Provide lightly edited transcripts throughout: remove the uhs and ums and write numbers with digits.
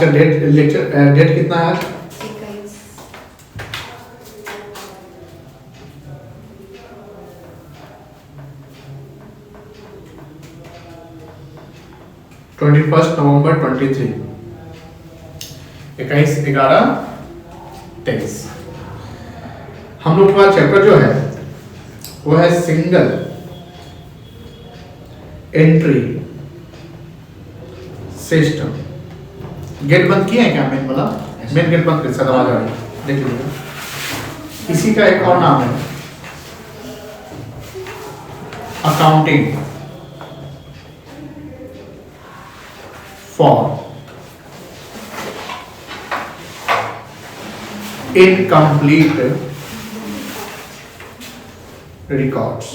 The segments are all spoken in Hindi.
का डेट कितना है आज? 21 नवंबर 23, 21/11/23। हम लोग का चैप्टर जो है वो है सिंगल एंट्री सिस्टम। गेट बंद किया है क्या? मेन वाला मेन गेट बंद कर सकता है, देख लीजिए। इसी का एक और नाम है accounting for incomplete records.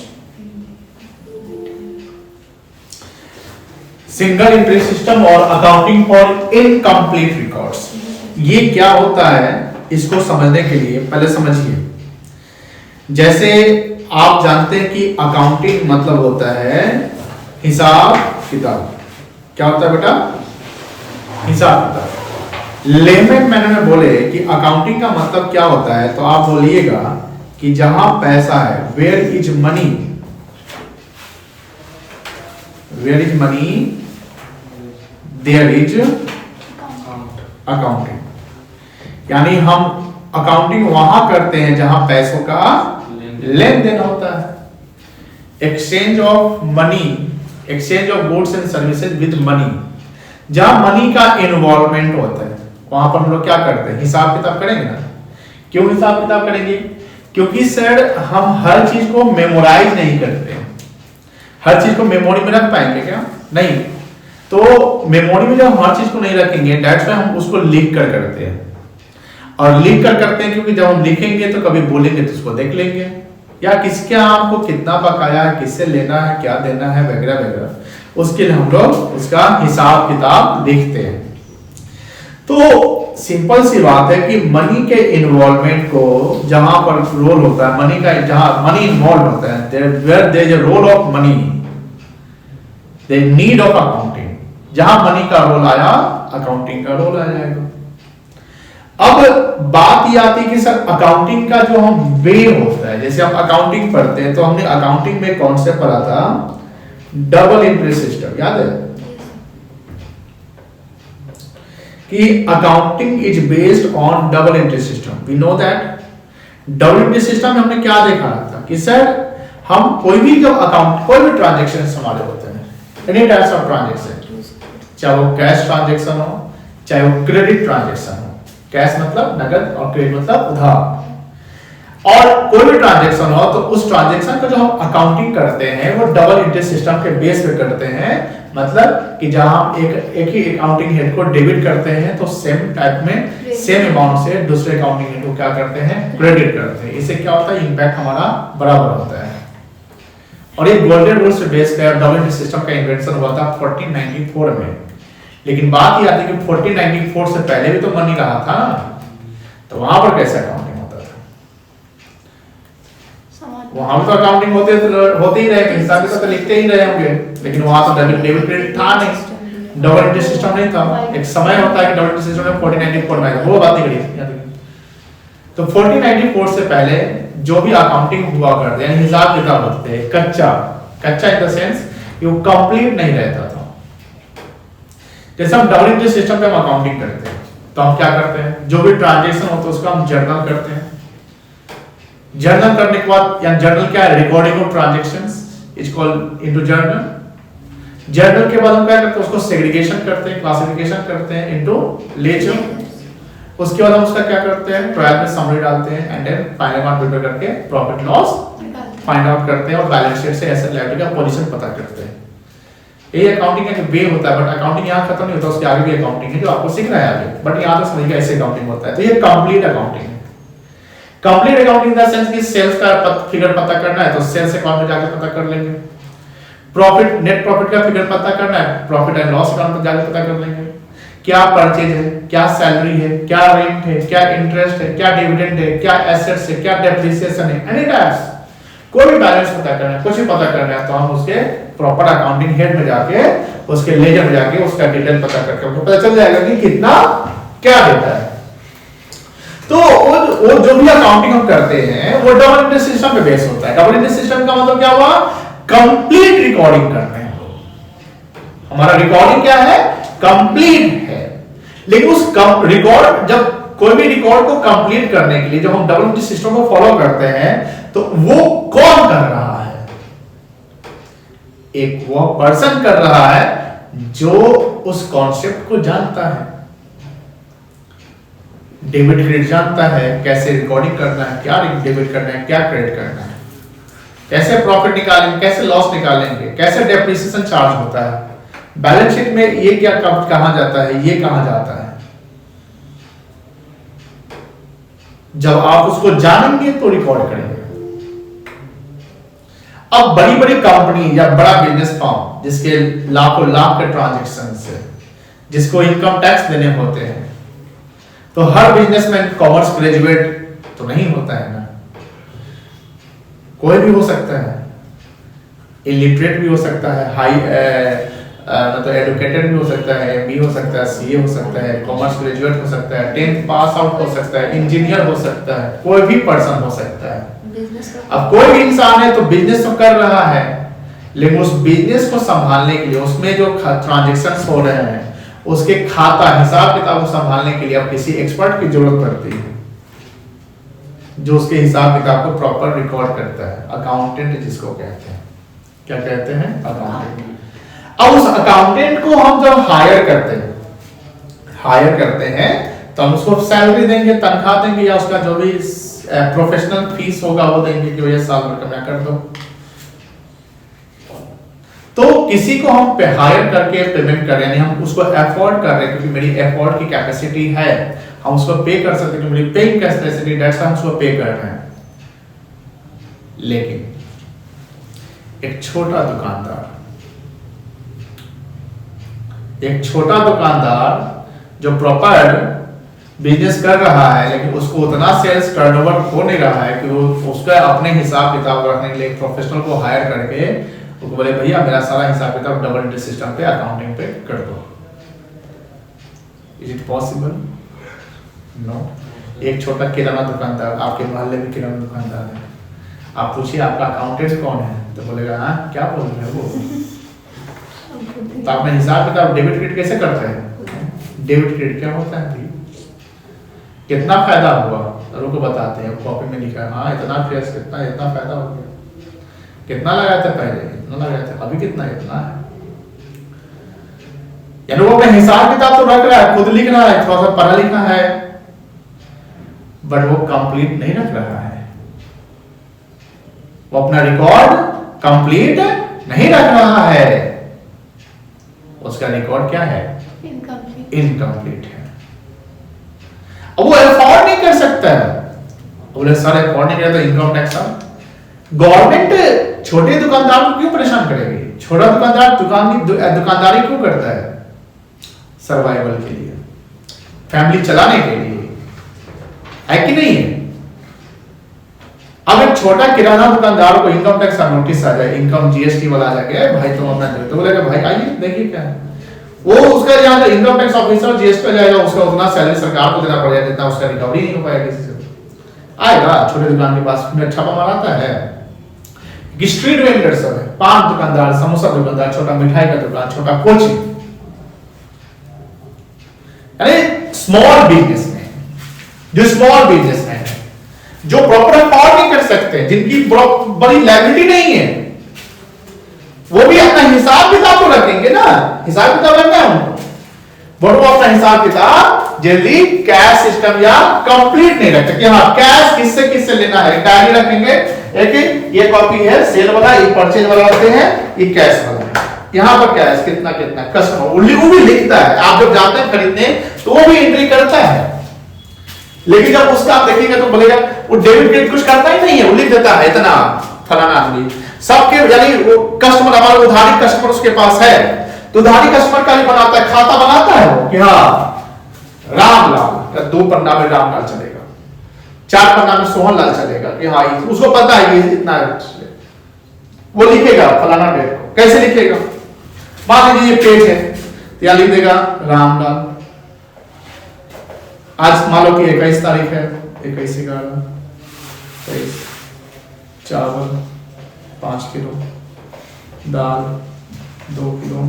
Single entry system और अकाउंटिंग फॉर इनकम्प्लीट रिकॉर्ड्स, ये क्या होता है इसको समझने के लिए पहले समझिए। जैसे आप जानते हैं कि अकाउंटिंग मतलब होता है हिसाब किताब। क्या होता है बेटा? हिसाब किताब। लेमन मैनर में बोले कि अकाउंटिंग का मतलब क्या होता है, तो आप बोलिएगा कि जहां पैसा है, where is money, where is money there is accounting. यानी हम अकाउंटिंग वहां करते हैं जहां पैसों का लेन देन होता है। Exchange of money, exchange of goods and services with money, जहां मनी का इन्वॉल्वमेंट होता है वहां पर हम लोग क्या करते हैं? हिसाब किताब करेंगे ना। क्यों हिसाब किताब करेंगे? क्योंकि सर हम हर चीज को मेमोराइज नहीं करते हैं। हर चीज को मेमोरी में रख पाएंगे क्या? नहीं। तो मेमोरी में जब हर चीज को नहीं रखेंगे, दैट्स व्हाई हम उसको लिख कर करते हैं। और लिख कर करते हैं क्योंकि जब हम लिखेंगे तो कभी बोलेंगे तो उसको देख लेंगे, या किसके आपको कितना बकाया है, किससे लेना है, क्या देना है, वगैरह वगैरह, उसके लिए हम लोग उसका हिसाब किताब लिखते हैं। तो सिंपल सी बात है कि मनी के इन्वॉल्वमेंट को जहां पर रोल होता है, मनी का जहां मनी इन्वॉल्व होता है, where there is a role of money, there need of accounting. जहां मनी का रोल आया, अकाउंटिंग का रोल आ जाएगा। अब बात ये आती है कि सर अकाउंटिंग का जो हम वे होता है, जैसे हम अकाउंटिंग पढ़ते हैं तो हमने अकाउंटिंग में कॉन्सेप्ट पढ़ा था डबल एंट्री सिस्टम, याद है कि accounting is based on double entry system. We know that double entry system में हमने क्या देखा था कि सर हम कोई भी जब अकाउंट कोई भी ट्रांजैक्शन हमारे होते हैं, एनी टाइप्स ऑफ ट्रांजैक्शन, चाहे वो कैश ट्रांजैक्शन हो, चाहे वो क्रेडिट ट्रांजैक्शन हो, कैश मतलब नगद और क्रेडिट मतलब उधार, और कोई भी ट्रांजैक्शन हो तो उस ट्रांजैक्शन का जो हम अकाउंटिंग करते हैं वो डबल एंट्री सिस्टम के बेस पे करते हैं। मतलब कि जहां हम एक ही अकाउंटिंग हेड को डेबिट करते हैं तो सेम टाइप में सेम अमाउंट से दूसरे अकाउंटिंग हेड को क्या करते हैं? क्रेडिट करते हैं। इससे क्या होता है? इंपैक्ट हमारा बराबर होता है। और ये गोल्डन रूल से बेस पे डबल एंट्री सिस्टम का इन्वेंशन हुआ था 1494 में। लेकिन बात ये आती है कि 1494 से पहले भी तो मनी रहा था, तो वहां पर कैसे अकाउंटिंग होता था? वहां भी तो अकाउंटिंग होते ही रहे, हिसाब किताब तो लिखते ही रहे होंगे, लेकिन वहां तो डेबिट क्रेडिट था नहीं, डबल एंट्री सिस्टम नहीं था। एक समय होता है कि डबल एंट्री सिस्टम में 1494 में वो बात नहीं करी। तो 1494 से पहले जो भी अकाउंटिंग हुआ करते हैं, हिसाब किताब होते हैं, कच्चा इन द सेंस ये कंप्लीट नहीं रहता था। जैसे हम डबल एंट्री सिस्टम पे हम अकाउंटिंग करते हैं तो हम क्या करते हैं? जो भी ट्रांजैक्शन होता है उसका हम जर्नल करते हैं। जर्नल करने के बाद, या जर्नल क्या है? Recording of transactions is called into journal. Journal के बाद हम क्या करते हैं? उसको सेग्रीगेशन करते हैं, क्लासिफिकेशन करते हैं इनटू लेजर। उसके बाद हम उसका क्या करते हैं? ट्रायल में समरी डालते हैं and then final amount prepare करके प्रॉफिट लॉस फाइंड आउट करते हैं और बैलेंस शीट से एसेट लायबिलिटी का पोजीशन पता करते हैं। ये अकाउंटिंग का वे होता है। बट अकाउंटिंग यहाँ खत्म नहीं होता, उसके आगे भी अकाउंटिंग है जो आपको सीखना है आगे। बट यहाँ तो समझिए ऐसे अकाउंटिंग होता है। तो ये कंप्लीट अकाउंटिंग है। Complete accounting in the sense कि सेल्स का फिगर पता करना है तो सेल्स अकाउंट में जाकर पता कर लेंगे। प्रॉफिट, नेट प्रॉफिट का फिगर पता करना है, प्रॉफिट एंड लॉस अकाउंट में जाकर पता कर लेंगे। क्या परचेज है, क्या सैलरी है, क्या रेंट है, क्या इंटरेस्ट है, क्या डिविडेंड है, क्या एसेट्स है, क्या डेप्रिसिएशन है, एनी टाइप्स कोई भी बैलेंस पता करना है, कुछ भी पता करना है तो हम उसके प्रॉपर अकाउंटिंग हेड में जाके उसके लेजर में जाके उसका डिटेल पता करके उनको पता चल जाएगा कि कितना क्या देता है। तो वो जो भी अकाउंटिंग हम करते हैं वो डबल एंट्री सिस्टम पे बेस होता है। डबल एंट्री सिस्टम का मतलब क्या हुआ? कंप्लीट रिकॉर्डिंग करते हैं। हमारा रिकॉर्डिंग क्या है? कंप्लीट है। लेकिन उस रिकॉर्ड, जब कोई भी रिकॉर्ड को कंप्लीट करने के लिए जब हम डबल एंट्री सिस्टम को फॉलो करते हैं तो वो कौन कर रहा है? एक वो पर्सन कर रहा है जो उस कॉन्सेप्ट को जानता है, डेबिट क्रेडिट जानता है, कैसे रिकॉर्डिंग करना है, क्या डेबिट करना है, क्या क्रेडिट करना है, कैसे प्रॉफिट निकालेंगे, कैसे लॉस निकालेंगे, कैसे डेप्रिसिएशन चार्ज होता है, बैलेंस शीट में ये क्या कहां जाता है, ये कहां जाता है। जब आप उसको जानेंगे तो रिकॉर्ड करेंगे। अब बड़ी बड़ी कंपनी या बड़ा बिजनेस फर्म जिसके लाखों लाख के ट्रांजैक्शन है, जिसको इनकम टैक्स देने होते हैं, तो हर बिजनेसमैन कॉमर्स ग्रेजुएट तो नहीं होता है ना, कोई भी हो सकता है, इलिटरेट भी हो सकता है, हाई मतलब एडुकेटेड भी हो सकता है, एमबी हो सकता है, सीए हो सकता है, कॉमर्स ग्रेजुएट हो सकता है, 10th पास आउट हो सकता है, इंजीनियर हो सकता है, कोई भी पर्सन हो सकता है। अब कोई भी इंसान है तो बिजनेस तो कर रहा है, लेकिन उस बिजनेस को संभालने के लिए उसमें जो ट्रांजैक्शंस हो रहे हैं उसके खाता हिसाब किताब को संभालने के लिए अब किसी एक्सपर्ट की जरूरत पड़ती है जो उसके हिसाब किताब को प्रॉपर रिकॉर्ड करता है। अकाउंटेंट जिसको कहते हैं, क्या कहते हैं? अकाउंटेंट। अब उस अकाउंटेंट को हम जब हायर करते हैं तो हम उसको सैलरी देंगे, तनख्वाह देंगे, या उसका जो भी प्रोफेशनल फीस होगा वो देंगे कि भैया साल भर का मैं कर दो। तो किसी को हम हायर करके पेमेंट कर रहे हैं, हम उसको अफोर्ड कर रहे हैं क्योंकि मेरी अफोर्ड की कैपेसिटी है, हम उसको पे कर सकते हैं, मेरी पेइंग कैपेसिटी, दैट्स हम उसको पे कर रहे हैं। लेकिन एक छोटा दुकानदार जो प्रॉपर बिजनेस कर रहा है लेकिन उसको उतना सेल्स टर्नओवर हो नहीं रहा है कि वो उसका अपने हिसाब किताब रखने के लिए एक प्रोफेशनल को हायर करके वो बोले भैया मेरा सारा हिसाब किताब डबल एंट्री सिस्टम पे अकाउंटिंग पे कर दो। Is it possible? नो। एक छोटा किराना दुकानदार, आपके मोहल्ले में किराना दुकानदार है, आप पूछिए आपका अकाउंटेंट कौन है तो बोलेगा हाँ क्या बोल रहे हैं वो। तो आपने हिसाब किताब डेबिट क्रेडिट कैसे करते हैं? डेबिट क्रेडिट क्या होता है? कितना फायदा हुआ रुको बताते हैं, कॉपी में लिखा है, हाँ इतना फेस कितना, इतना फायदा हो गया, कितना लगाया था पहले, इतना लगाया था, अभी कितना, इतना है। यानी वो अपने हिसाब किताब तो रख रहा है, खुद लिख रहा है, थोड़ा सा पढ़ा लिखा है, बट वो कंप्लीट नहीं रख रहा है, वो अपना रिकॉर्ड कंप्लीट नहीं रख रहा है, उसका रिकॉर्ड क्या है? इनकम्प्लीट है। अब वो अफोर्ड नहीं कर सकता है, बोले सर अफोर्ड नहीं करता इनकम टैक्स। गवर्नमेंट छोटे दुकानदार को क्यों परेशान करेगी? छोटा दुकानदार दुकानदारी क्यों करता है? सर्वाइवल के लिए, फैमिली चलाने के लिए, है कि नहीं है? अब एक छोटा किराना दुकानदार को इनकम टैक्स का नोटिस आ जाए, इनकम जीएसटी वाला आ जाए, भाई तुम अपना दे, तो बोलेगा भाई आइए देखिए क्या है। वो उसका यहाँ पे इनकम टैक्स ऑफिसर जीएसटी जाएगा, उसका उतना सैलरी सरकार को देना पड़ेगा जितना उसका रिकवरी नहीं हो पाएगा किसी से। आएगा छोटे दुकान के पास में छापा मारता है कि स्ट्रीट वेंडर सब है, पान दुकानदार, समोसा दुकानदार, छोटा मिठाई का दुकान, छोटा कोचिंग, अरे स्मॉल बिजनेसमैन, जो स्मॉल बिजनेसमैन है जो प्रॉपर अफोर्ड नहीं कर सकते, जिनकी बड़ी लायबिलिटी नहीं है, वो भी अपना हिसाब किताब तो रखेंगे ना, हिसाब किताब रखना है उनको, बट वो अपना हिसाब किताब जल्दी कैश सिस्टम या कंप्लीट नहीं रखते कि हाँ कैश किससे किससे लेना है। डायरी रखेंगे, एक ये कॉपी है सेल वाला, ये परचेज वाला रखते हैं, ये कैश वाला है, यहाँ पर कैश कितना कितना कस्टमर वो भी लिखता है, आप जब जाते हैं खरीदने तो वो भी एंट्री करता है, लेकिन जब उसका आप देखेंगे तो बोलेगा वो डेबिट क्रेडिट कुछ करता ही नहीं है, वो लिख देता है इतना फलाना आदमी सबके, यानी वो कस्टमर हमारा उधारी कस्टमर उसके पास है तो उधारी कस्टमर का ही बनाता है, खाता बनाता है वो कि हाँ रामलाल, 2 पन्ना में रामलाल चलेगा, 4 पन्ना में सोहनलाल चलेगा कि हाँ उसको पता है ये इतना, वो लिखेगा फलाना डेट को, कैसे लिखेगा? मान लीजिए ये पेट है, तो यहाँ लिख देगा रामलाल। आज मान लो कि 21 तारीख है, 21/11/23। चावल 5 किलो, दाल 2 किलो,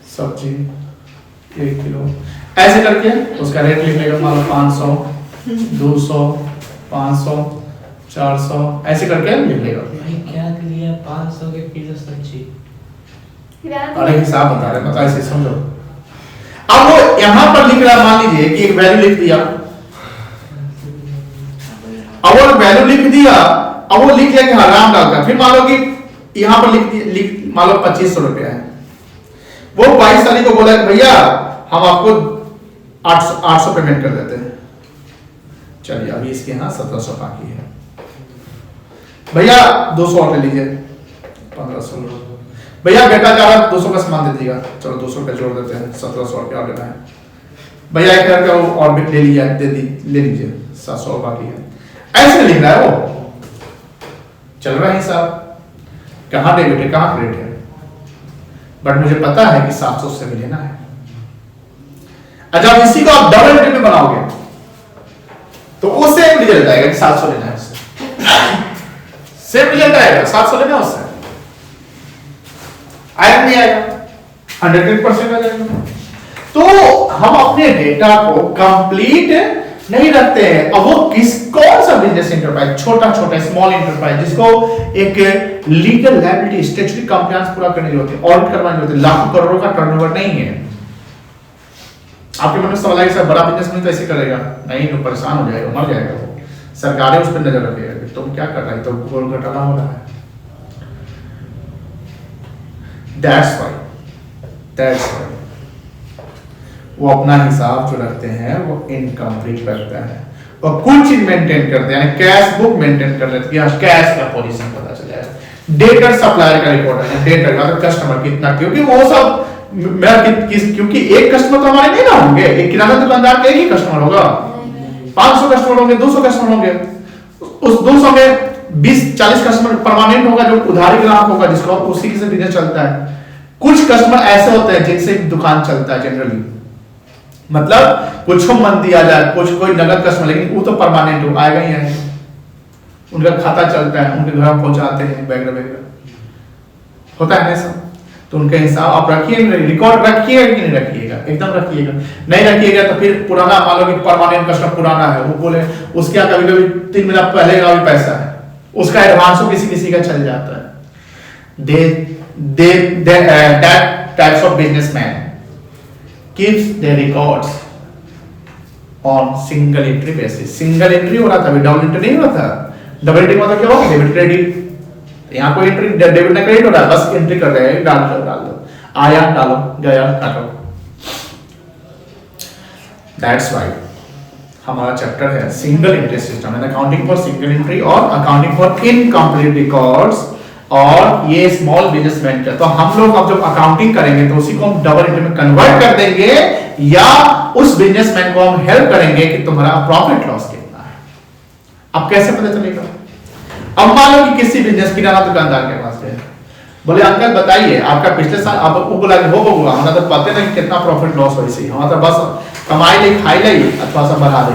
सब्जी 1 किलो, ऐसे करके उसका रेट लिख लेगा। मान लो 500, 200, 500, 400, ऐसे करके लिख लेगा। क्या लिया 500 के किलो सब्जी? अरे हिसाब बता रहे, मतलब ऐसे समझो। अब वो यहां पर लिख रहा, मान लीजिए कि एक वैल्यू लिख दिया, अब वो वैल्यू लिख दिया, अब वो लिख लिया कि हाँ रामलाल का, फिर मान लो कि यहां पर लिख मान लो 2500 रुपया है। वो 22 तारीख को बोला भैया हम आपको 800 पेमेंट कर देते हैं। चलिए अभी इसके यहाँ 1700 बाकी है। भैया 200 और ले लीजिए, 1500। भैया बेटा जा रहा 200 का सामान दे दीजिएगा, चलो 200 रुपये जोड़ देते हैं, 1700 रुपया और लेना है। भैया 1000 का और भी ले लीजिए, ले लीजिए, 700 बाकी है। ऐसे लिख रहा है वो, चल रहा है हिसाब, कहाँ डेबिट है कहाँ क्रेडिट है, बट मुझे पता है कि 700 से भी लेना है। जब इसी को आप डबल एंट्री में बनाओगे तो वो सेम रिजल्ट आएगा कि 700 लेना है उससे, सेम रिजल्ट आएगा, 700 लेना है उससे, आएगा नहीं आएगा, 100% आ जाएगा। तो हम अपने डेटा को कंप्लीट नहीं रखते हैं। अब वो कौन सा बिजनेस एंटरप्राइज, छोटा छोटा स्मॉल एंटरप्राइज, जिसको एक लीगल लायबिलिटी स्टैट्यूटरी कंप्लायंस पूरा करने की होती है, ऑडिट करवानी होती है, लाखों करोड़ों का टर्नओवर नहीं है। आपके मन में सवाल है सर बड़ा बिजनेसमैन तो ऐसे करेगा, नहीं वो परेशान हो जाएगा, मर जाएगा, वो सरकारें उस पर नजर रखेगा, तुम क्या कर रहा है, तो गोल घोटाला हो रहा है। That's why वो अपना हिसाब जो रखते हैं वो इनकम्प्लीट रखता है, और कुछ चीज मेंटेन करते हैं, कैश बुक मेंटेन कर लेते हैं, कैश का पोजीशन पता चल जाएगा, डेटर सप्लायर का रिकॉर्ड है, डेटर मतलब कस्टमर कितना, क्योंकि वो सब क्योंकि एक कस्टमर तो हमारे नहीं ना होंगे, एक किराना दुकानदार का एक ही कस्टमर होगा, 500 कस्टमर होंगे, 200 कस्टमर होंगे, उस 200 में 20-40 कस्टमर परमानेंट होगा जो उधारी ग्राहक होगा, जिसको उसी से बिजनेस चलता है। कुछ कस्टमर ऐसे होते हैं जिनसे दुकान चलता है जनरली, मतलब कुछ मंदी आ जाए, कुछ कोई नगद कस्टमर, लेकिन वो तो परमानेंट हो, आएगा ही आएगा, उनका खाता चलता है, उनके घर पहुंचाते हैं वगैरह वगैरह, होता है ना सब। तो उनका हिसाब आप रखिए, रिकॉर्ड रखिएगा कि नहीं रखिएगा, एकदम रखिएगा। नहीं रखिएगा तो फिर पुराना, मान लो कि परमानेंट कस्टमर पुराना है, वो बोले उसके यहाँ कभी कभी 3 महीना पहले का भी पैसा है, उसका एडवांस किसी किसी का चल जाता है। that types of businessman keeps their records on single entry basis. Single entry हो रहा था, डबल एंट्री नहीं हो रहा था। डबल एंट्री मतलब क्या होगा, डेबिट क्रेडिट, यहाँ कोई एंट्री डेबिट ना क्रेडिट हो रहा है, बस एंट्री कर रहे हैं, डाल दो, आया डालो, गया काटो। That's why हमारा चैप्टर है single entry system and accounting for single entry और अकाउंटिंग फॉर इनकम्प्लीट रिकॉर्ड्स, और ये स्मॉल बिजनेसमैन का। तो हम लोग अब जब अकाउंटिंग करेंगे तो उसी को हम डबल एंट्री में कन्वर्ट कर देंगे, या उस बिजनेसमैन को हम हेल्प करेंगे कि तुम्हारा प्रॉफिट लॉस कितना है। अब कैसे पता चलेगा? अब मान लो कि किसी बिजनेस किराना दुकानदार के पास गए, बोले अंकल बताइए आपका पिछले साल, आप वो बोला कि हो होगा, हमारा तो पता नहीं कितना प्रॉफिट लॉस हो, इसी हमारा तो बस कमाई ले खाई ले अथवा सब बढ़ा दे।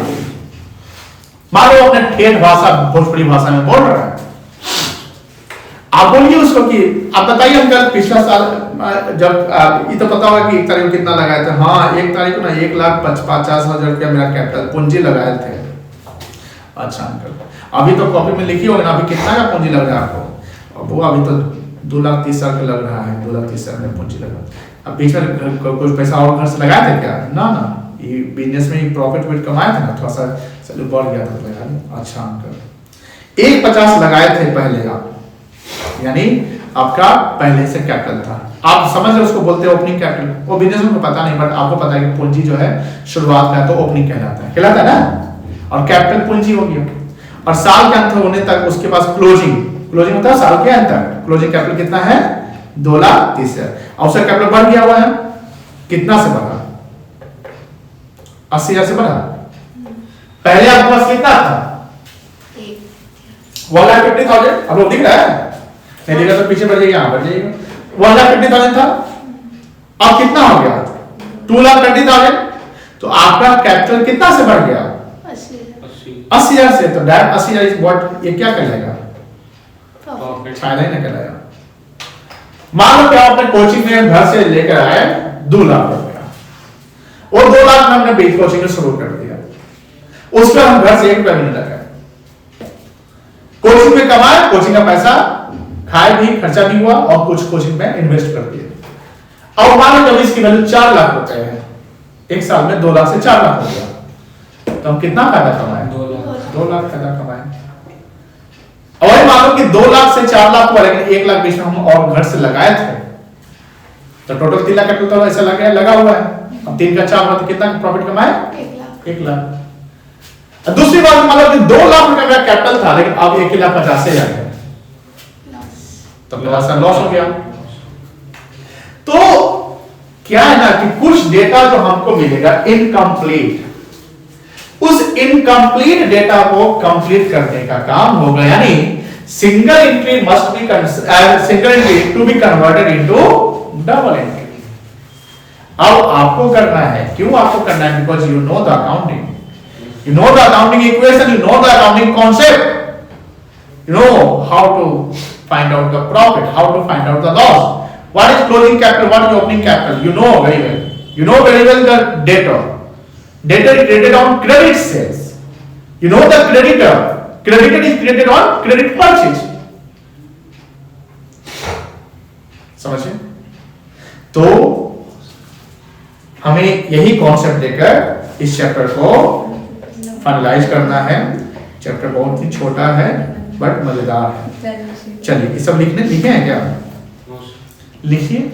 मान लो अपने ठेठ भाषा भोजपुरी भाषा में बोल रहा है, आप बोलिए उसको कि आप बताइए अंकल पिछला साल जब ये तो पता होगा कि 1 तारीख को कितना लगाए थे। हाँ 1 तारीख को ना 1,50,000 रुपया मेरा कैपिटल पूंजी लगाए थे। अच्छा अंकल अभी तो कॉपी में लिखी होगी ना, अभी कितना का पूंजी लग रहा है आपको? अब वो अभी तो 2,30,000 का लग रहा है, 2,30,000 में पूंजी लगा। अब बीच में कुछ पैसा और घर से लगाए थे क्या? ना ये बिजनेस में प्रॉफिट कमाए थे ना, थोड़ा सा चलो बढ़ गया था लगा। अच्छा अंकल 1,50,000 लगाए थे पहले आप, यानी आपका पहले से कैपिटल था, आप समझ रहे उसको बोलते हैं ओपनिंग कैपिटल। वो बिजनेस में पता नहीं, बट आपको पता है कि पूंजी जो है शुरुआत का है तो ओपनिंग कहलाता है ना, और कैपिटल पूंजी हो गया। और साल के अंत होने तक उसके पास क्लोजिंग होता है साल के अंत तक। क्लोजिंग कैपिटल कितना है? 2,30,000। और उसका कैपिटल बढ़ गया हुआ है, कितना से बढ़ा? 80,000 से बढ़ा। पहले आपके पास कितना था? 1,50,000। अब लोग दिख रहा है, नहीं दिख रहा तो पीछे बढ़ जाइए, यहाँ बढ़ जाइएगा। 1,50,000 था, अब कितना हो गया 2,20,000। तो आपका कैपिटल कितना से बढ़ गया 80,000 से। तो दैट 80,000 इज व्हाट, ये क्या कहलाएगा फायदा ही ना कहलाएगा। मान लो कि आपने कोचिंग में घर से लेकर आए 2 लाख रुपया, और 2 लाख में हमने बीच कोचिंग में शुरू कर दिया, उस पर हम घर से 1 रुपया भी नहीं लगाए, कोचिंग में कमाए, कोचिंग का पैसा खाए भी, खर्चा भी हुआ, और कुछ कोचिंग में इन्वेस्ट कर दिए। अब मान लो जब इसकी वैल्यू 4 लाख रुपए है, एक साल में 2 लाख से 4 लाख हो गया, तो हम कितना फायदा कमाए 2 लाख फायदा कमाए। और मान लो कि 2 लाख से 4 लाख हुआ, लेकिन 1 लाख बीच में हम और घर से लगाए थे, तो टोटल 3 लाख कैपिटल तो ऐसा लगा हुआ है। अब 3 का 4 हुआ तो कितना प्रॉफिट कमाए 1 लाख। दूसरी बात, मान लो कि 2 लाख रुपए का कैपिटल था, लेकिन अब 1,50,000 गया, तो थोड़ा सा लॉस हो गया। तो क्या है ना कि कुछ डेटा जो हमको मिलेगा इनकम्प्लीट, उस इनकम्प्लीट डेटा को कंप्लीट करने का काम होगा, यानी single entry must be single entry to be converted into double entry. अब आपको करना है, क्यों आपको करना है, because you know the accounting, you know the accounting equation, you know the accounting concept, you know how to find out the profit, how to find out the loss, what is closing capital, what is opening capital, you know very well, you know very well the debtor is created on credit sales, you know the creditor is created on credit purchase, समझे? तो हमें यही कॉन्सेप्ट लेकर इस चैप्टर को फाइनलाइज करना है। चैप्टर बहुत ही छोटा है बट मजेदार है। चलिए ये सब लिखे हैं क्या, लिखिए।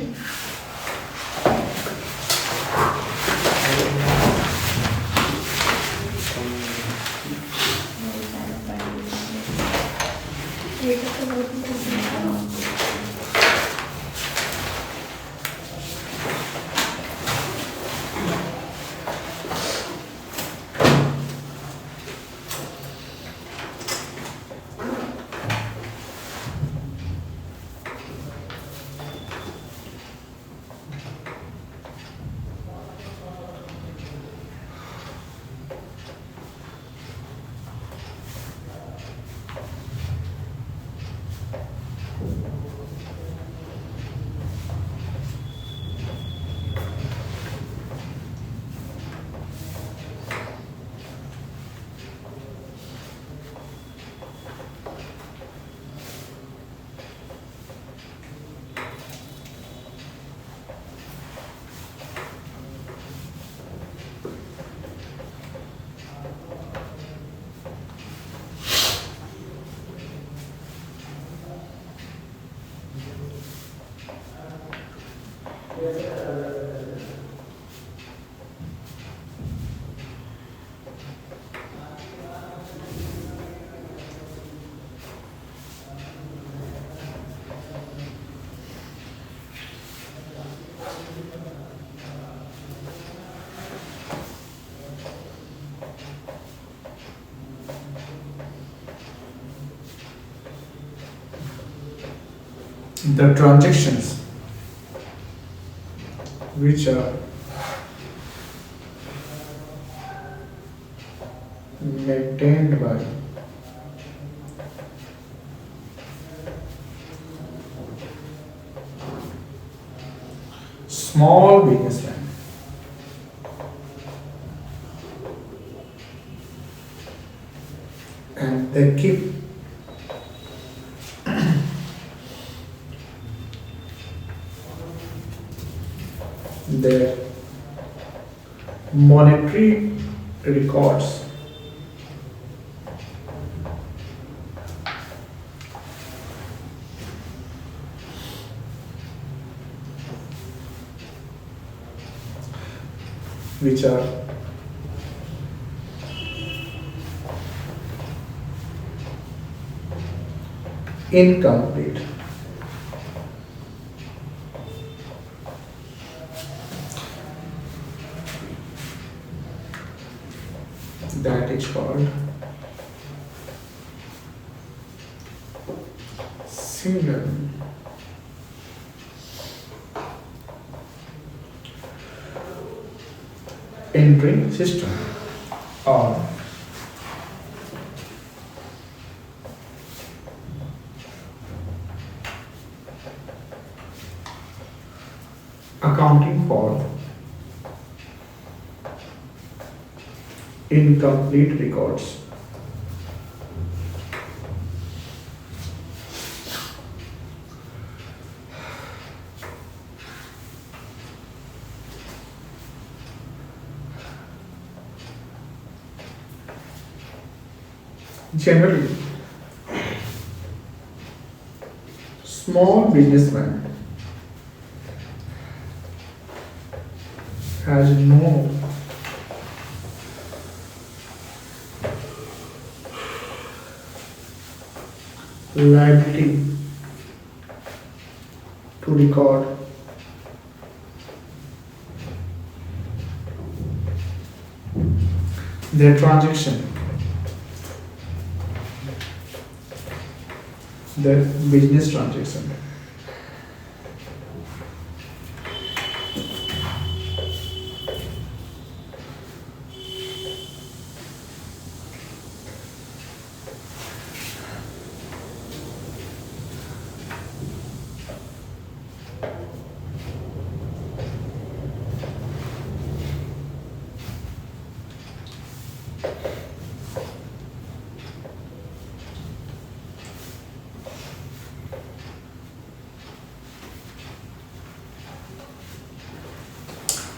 The transactions which are maintained by small businessmen and they keep their monetary records which are incomplete. That is called single entry system or accounting for incomplete records. Generally, small businessman has no liability to record their transaction, their business transaction.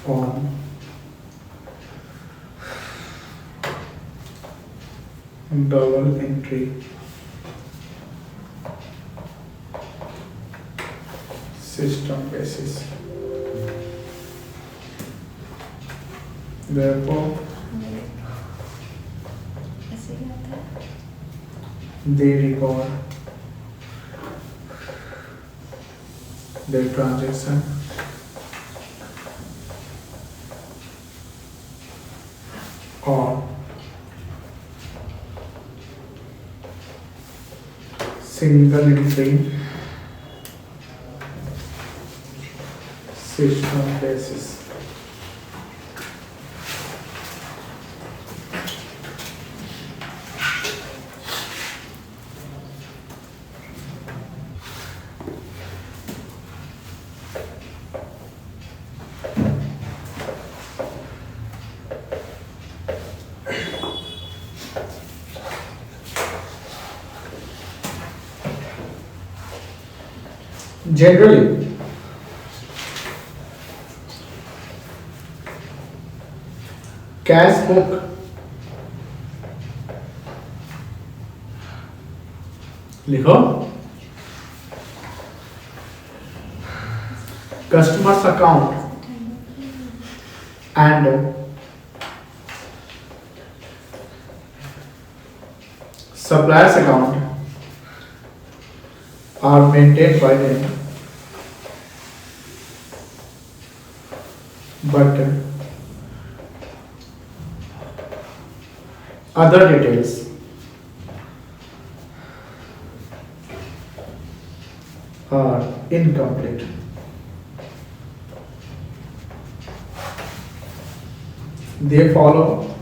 On double entry system basis. Therefore, they record their transaction on single entry system basis. Generally, cash book लिखो, customers account and suppliers account are maintained by them, but other details are incomplete. They follow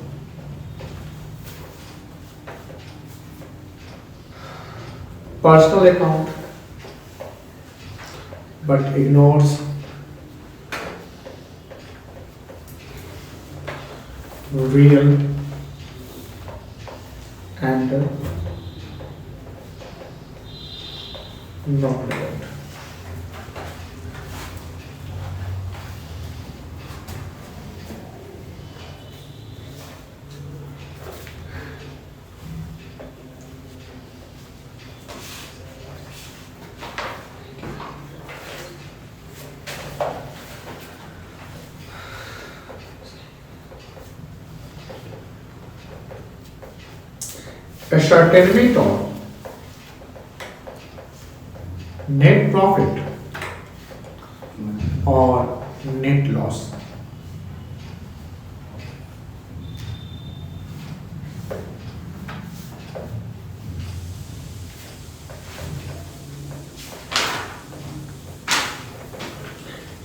personal account but ignores real and non-relevant. Ascertainment of net profit or net loss.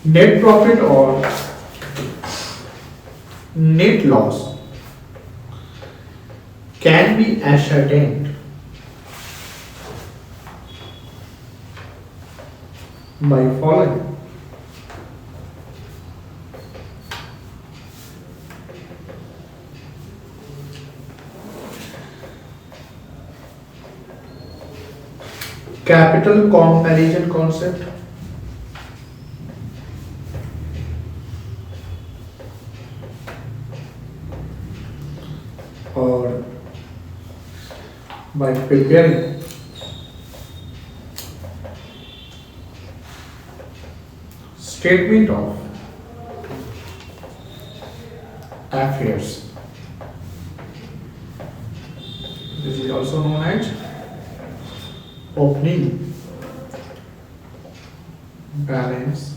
Net profit or net loss can be ascertained by following. Capital comparison concept, or by preparing statement of affairs. This is also known as opening balance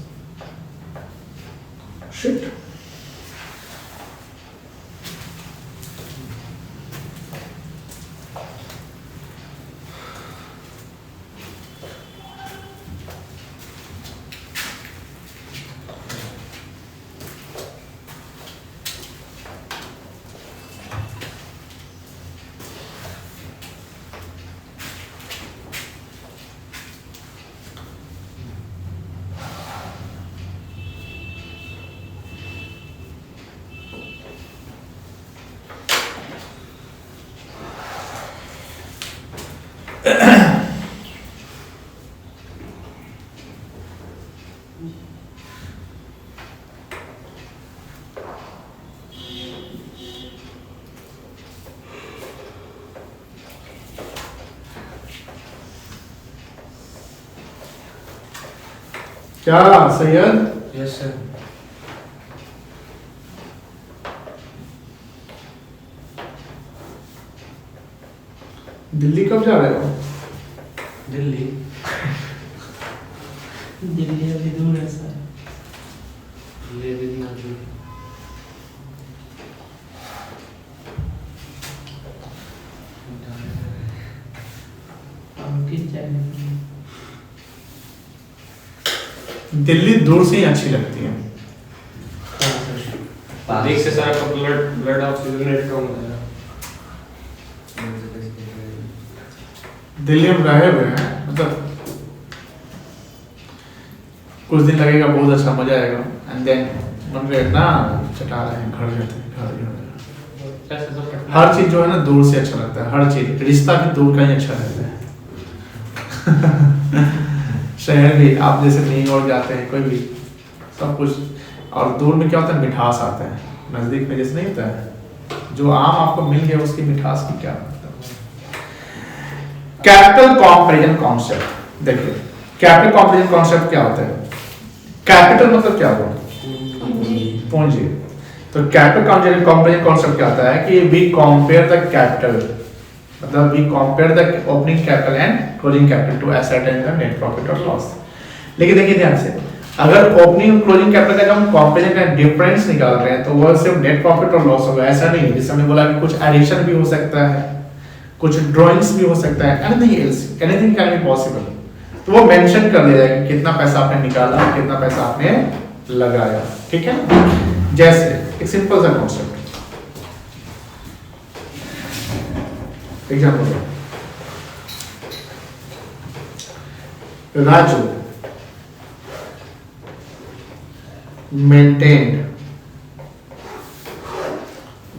sheet. क्या सैयद? Yes sir. दिल्ली कब जा रहे हो? दिल्ली दिल्ली अभी दूर है सर। दिल्ली अभी इतना दूर है। हम किस जाएंगे? दिल्ली दूर से ही अच्छी लगती है। देख से सारा का ब्लड ऑक्सीजन रेट कम हो जाएगा। दिल्ली में रहे हुए हैं, मतलब कुछ दिन लगेगा, बहुत अच्छा मजा आएगा। एंड देन मन रहे ना चटा रहे हैं, घर जाते हैं, घर हर चीज जो है ना दूर से अच्छा लगता है। हर चीज, रिश्ता भी दूर का ही अच्छा रहता है। शहर भी आप जैसे नहीं और जाते हैं, कोई भी सब कुछ, और दूर में क्या होता है, मिठास आता है। नजदीक में जैसे नहीं होता है, जो आम आपको मिल गया उसकी मिठास की क्या मतलब। कैपिटल कंपैरिजन कॉन्सेप्ट देखिए, कैपिटल कंपैरिजन कॉन्सेप्ट क्या होता है? कैपिटल मतलब क्या हुआ? पूंजी। तो कैपिटल कंपैरिजन कॉन्सेप्ट क्या होता है कि वी कंपेयर द कैपिटल, मतलब we compare the opening capital and closing capital to ascertain the net profit और लॉस। लेकिन देखिए ध्यान से, अगर ओपनिंग और क्लोजिंग कैपिटल का हम कंपेरिजन का डिफरेंस निकाल रहे हैं तो वो सिर्फ नेट प्रॉफिट और लॉस होगा, ऐसा नहीं है। जैसे हमने बोला कि कुछ एडिशन भी हो सकता है, कुछ ड्राइंग्स भी हो सकता है, anything else, anything can be possible. तो वो मेंशन कर दिया जाएगा कि कितना पैसा आपने निकाला, कितना पैसा आपने लगाया, ठीक है। जैसे एक सिंपल सा concept, example, Raju maintained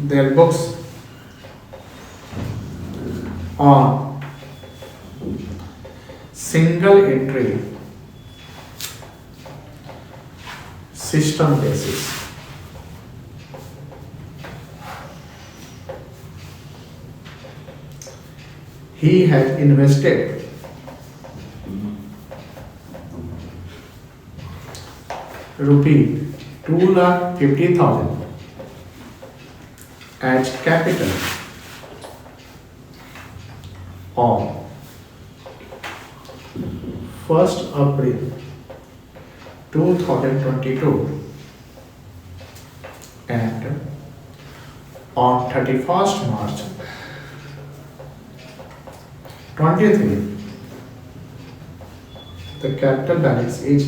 their books on single entry system basis. He has invested rupee 2,50,000 as capital on 1st April 2022 and on 31st March 23 the capital balance is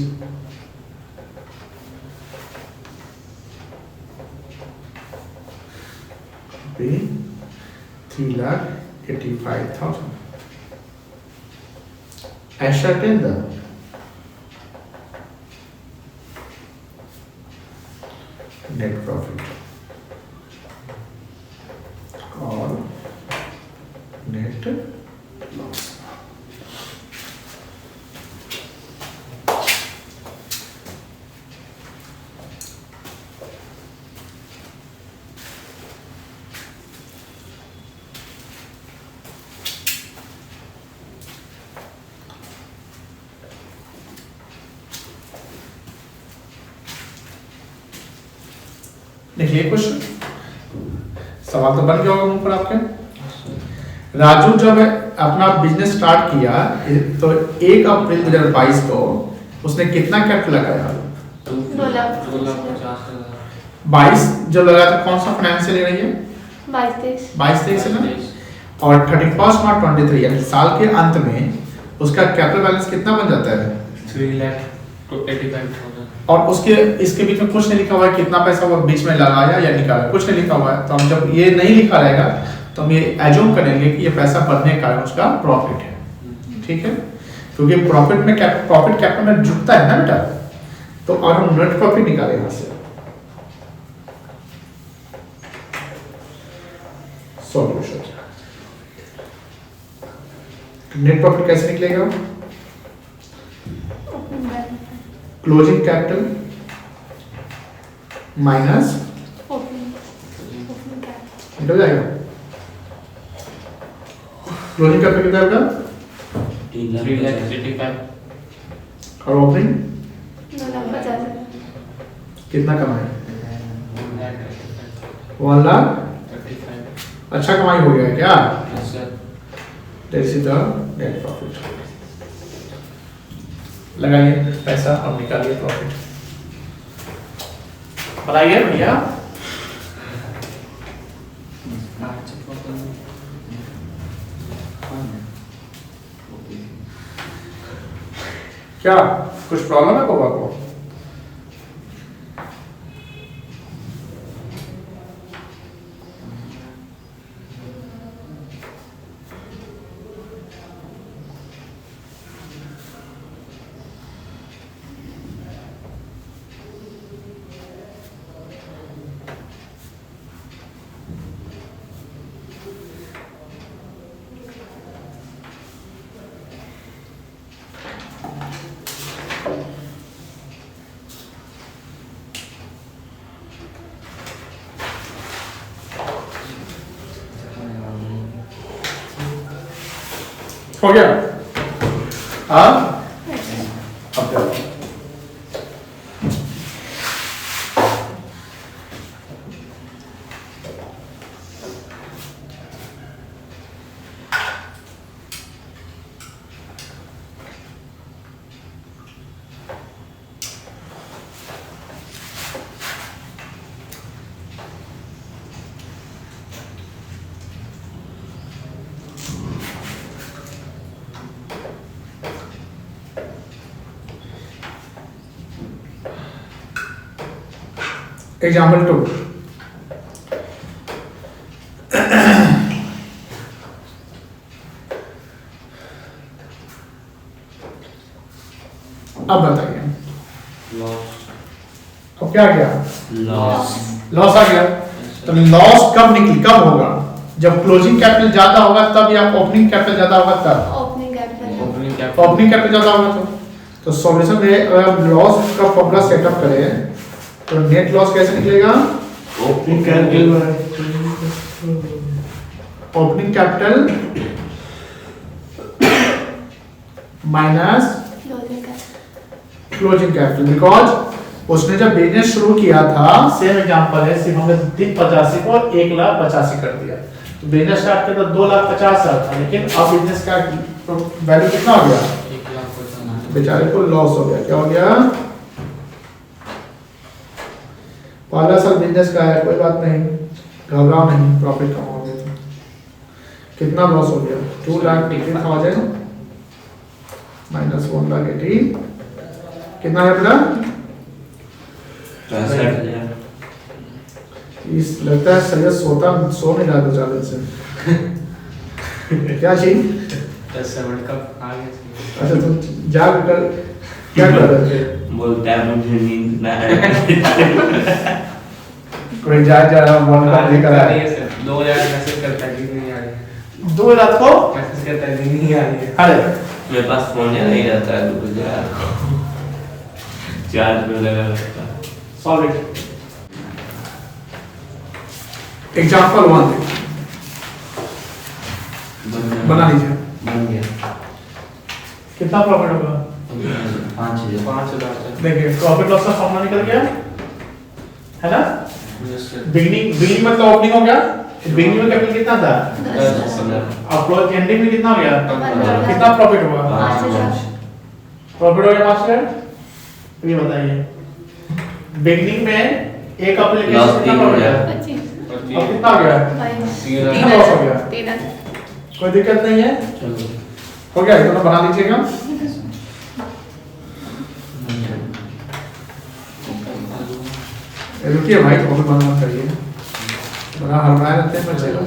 be 3,85,000. Ascertain the net profit or net loss. देखिए क्वेश्चन, सवाल तो बन गया होगा मुंह पर आपके। राजू जब अपना बिजनेस स्टार्ट किया तो 1 अप्रैल 2022 को उसने कितना कैपिटल लगाया? 22 जो लगाया था, कौन सा फाइनेंशियल ईयर है ये? 22-23 है ना। और 31 मार्च 23 यानी साल के अंत में उसका कैपिटल बैलेंस कितना बन जाता है? 3,85,000। और उसके इसके बीच में कुछ नहीं लिखा हुआ है कितना पैसा वो बीच में लगाया या निकाला, कुछ नहीं लिखा हुआ है। तो हम जब ये नहीं लिखा रहेगा तो हम ये एज्यूम करेंगे कि ये पैसा बढ़ने के कारण उसका प्रॉफिट है, ठीक है, क्योंकि प्रॉफिट में प्रॉफिट कैपिटल में जुड़ता है ना बेटा। तो और हम नेट प्रॉफिट निकाले यहाँ से। सॉल्यूशन, नेट प्रॉफिट कैसे निकलेगा? क्लोजिंग कैपिटल माइनस निकल जाएगा। क्लोजिंग कैपिटल कितना होगा? 3,85,000। और ओपनिंग कितना कमाए? 1,35,000। अच्छा कमाई हो गया क्या? This is the net profit. लगाइए पैसा और निकालिए प्रॉफिट, बनाइए भैया। क्या कुछ प्रॉब्लम है बाबा को? हो गया? हाँ, अब क्या? Example 2. अब बताइए अब क्या गया? लॉस आ गया। तो लॉस कब निकली, कब होगा? जब क्लोजिंग कैपिटल ज्यादा होगा तब, या ओपनिंग कैपिटल ज्यादा होगा तब? ओपनिंग कैपिटल ज्यादा होगा तो सॉल्यूशन में अगर लॉस का फॉर्मूला सेटअप करें तो नेट लॉस कैसे निकलेगा? Opening capital minus closing capital, because उसने जब बिजनेस शुरू किया था, सेम एग्जांपल है, सिर्फ हमने 85 को 1,85,000 कर दिया। तो बिजनेस स्टार्ट किया तो 2,50,000 था, लेकिन अब बिजनेस का वैल्यू कितना हो गया? बेचारे को लॉस हो गया। क्या हो गया? पहला साल बिजनेस का है, कोई बात नहीं, घबराओ नहीं, प्रॉफिट कमाओगे तो। कितना लॉस हो गया? 2,80,000 माइनस 1,80,000 कितना है बेटा? इस लगता है सैयद सो नहीं रहा 2-4 दिन से। क्या चीज? 10 से वर्ल्ड कप आ गया। अच्छा तुम जाग कर क्या कर रहे थे? बोलता है मुझे नींद ना है। कोई जा रहा वर्ल्ड कप लेकर आया। 2 बजे मैसेज करता है नींद नहीं आ रही है। 2 रात को मैसेज करता है नींद नहीं आ रही है। अरे मेरे पास फोन नहीं रहता है 2 बजे रात को। चार्ज पे लगा रहता है। Solve it. एग्जांपल 1 बना लीजिए। बन गया। कितना प्रॉफिट होगा? 5,000। 5,000 देखिए प्रॉफिट लॉस का फॉर्मूला निकल गया है ना। बिगिनिंग मतलब ओपनिंग हो गया। बिगिनिंग में कैपिटल कितना था? 10,000। अब एंडिंग में कितना हो गया? 5,000। कितना प्रॉफिट हुआ? 5,000। प्रॉफिट हो गया 5,000। तो ये बताइए बिगिनिंग में एक एप्लीकेशन लॉस कितना प्रॉफिट है? 25 अब कितना हो गया? 3,000। लॉस हो गया। 13 कोई दिक्कत नहीं है। चलो। हो गया इतना बना लीजिएगा। रुकिए भाई तो बहुत बंद मत करिए। बड़ा हड़बड़ाए रहते हैं बच्चे लोग।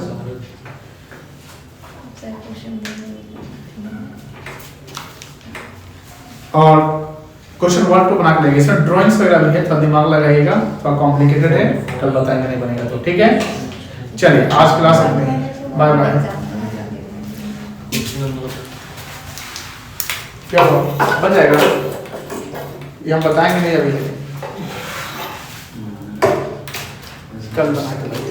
और क्वेश्चन 1 2 बना के लेंगे। इसमें ड्राइंग्स वगैरह भी है, थोड़ा दिमाग लगाइएगा, थोड़ा कॉम्प्लिकेटेड है, कल बताएंगे नहीं बनेगा तो ठीक है। चलिए आज क्लास में बाय बाय। क्या हुआ? बन जाएगा ये हम बताएंगे नहीं अभी, कल बना के लाइए।